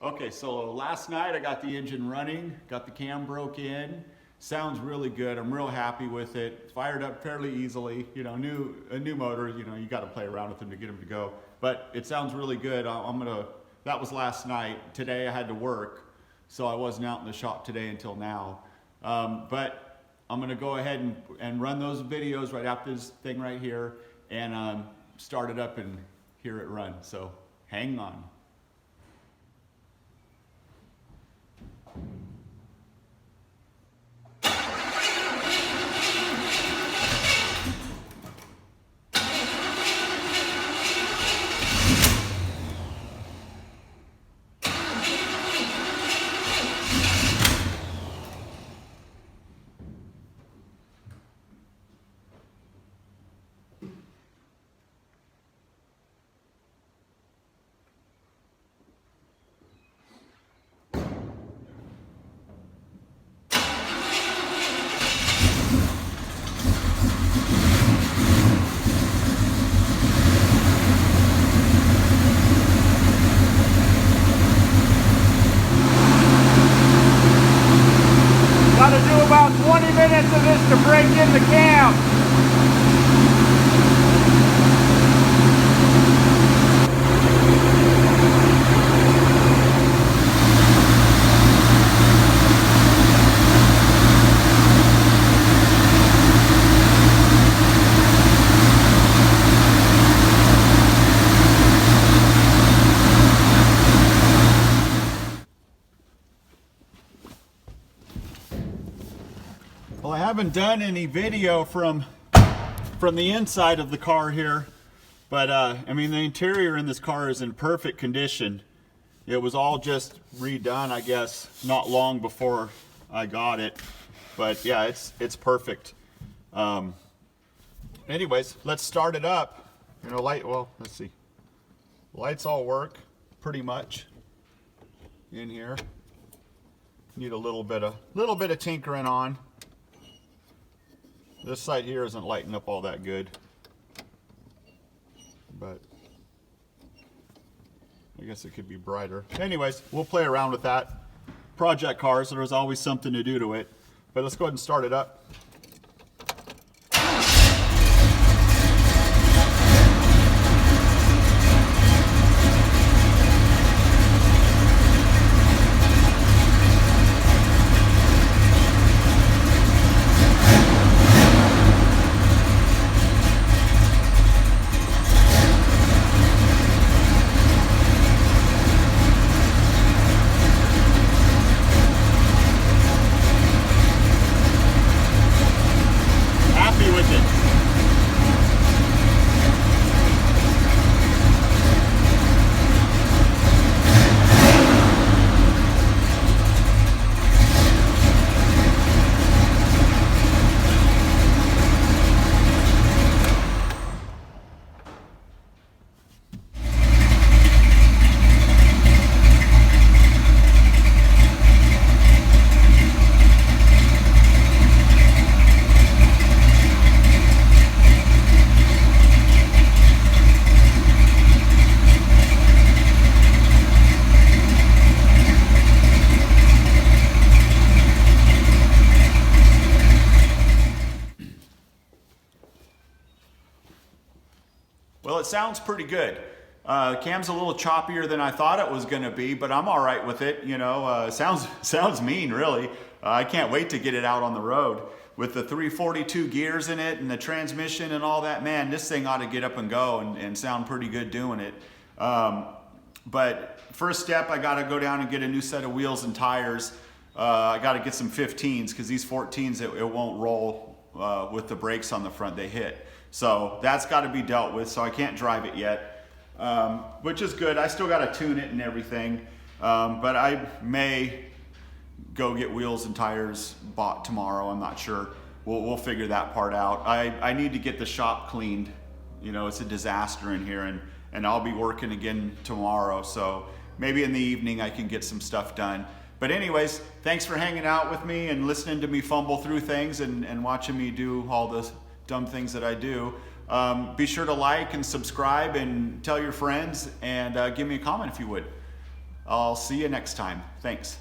Okay, so last night I got the engine running, got the cam broke in. Sounds really good. I'm real happy with it. Fired up fairly easily. You know, a new motor. You know, you got to play around with them to get them to go. But it sounds really good. That was last night. Today I had to work, so I wasn't out in the shop today until now. But I'm gonna go ahead and run those videos right after this thing right here, and start it up and hear it run. So hang on. Got to do about 20 minutes of this to break in the cam. Well, I haven't done any video from the inside of the car here, but I mean, the interior in this car is in perfect condition. It was all just redone, I guess, not long before I got it, but yeah, it's perfect. Anyways, let's start it up. You know, let's see. Lights all work pretty much in here. Need a little bit of tinkering on. This side here isn't lighting up all that good, but I guess it could be brighter. Anyways, we'll play around with that. Project cars, there's always something to do to it, but let's go ahead and start it up. Well, it sounds pretty good. Cam's a little choppier than I thought it was going to be, but I'm all right with it. You know, sounds mean, really. I can't wait to get it out on the road. With the 342 gears in it and the transmission and all that, man, this thing ought to get up and go and sound pretty good doing it. But first step, I got to go down and get a new set of wheels and tires. I got to get some 15s because these 14s, it won't roll with the brakes on the front, they hit. So that's got to be dealt with, so I can't drive it yet, which is good. I still got to tune it and everything, but I may go get wheels and tires bought tomorrow. I'm not sure. We'll figure that part out. I need to get the shop cleaned. You know, it's a disaster in here, and I'll be working again tomorrow, so maybe in the evening I can get some stuff done. But anyways, thanks for hanging out with me and listening to me fumble through things and watching me do all the dumb things that I do. Be sure to like and subscribe and tell your friends, and give me a comment if you would. I'll see you next time. Thanks.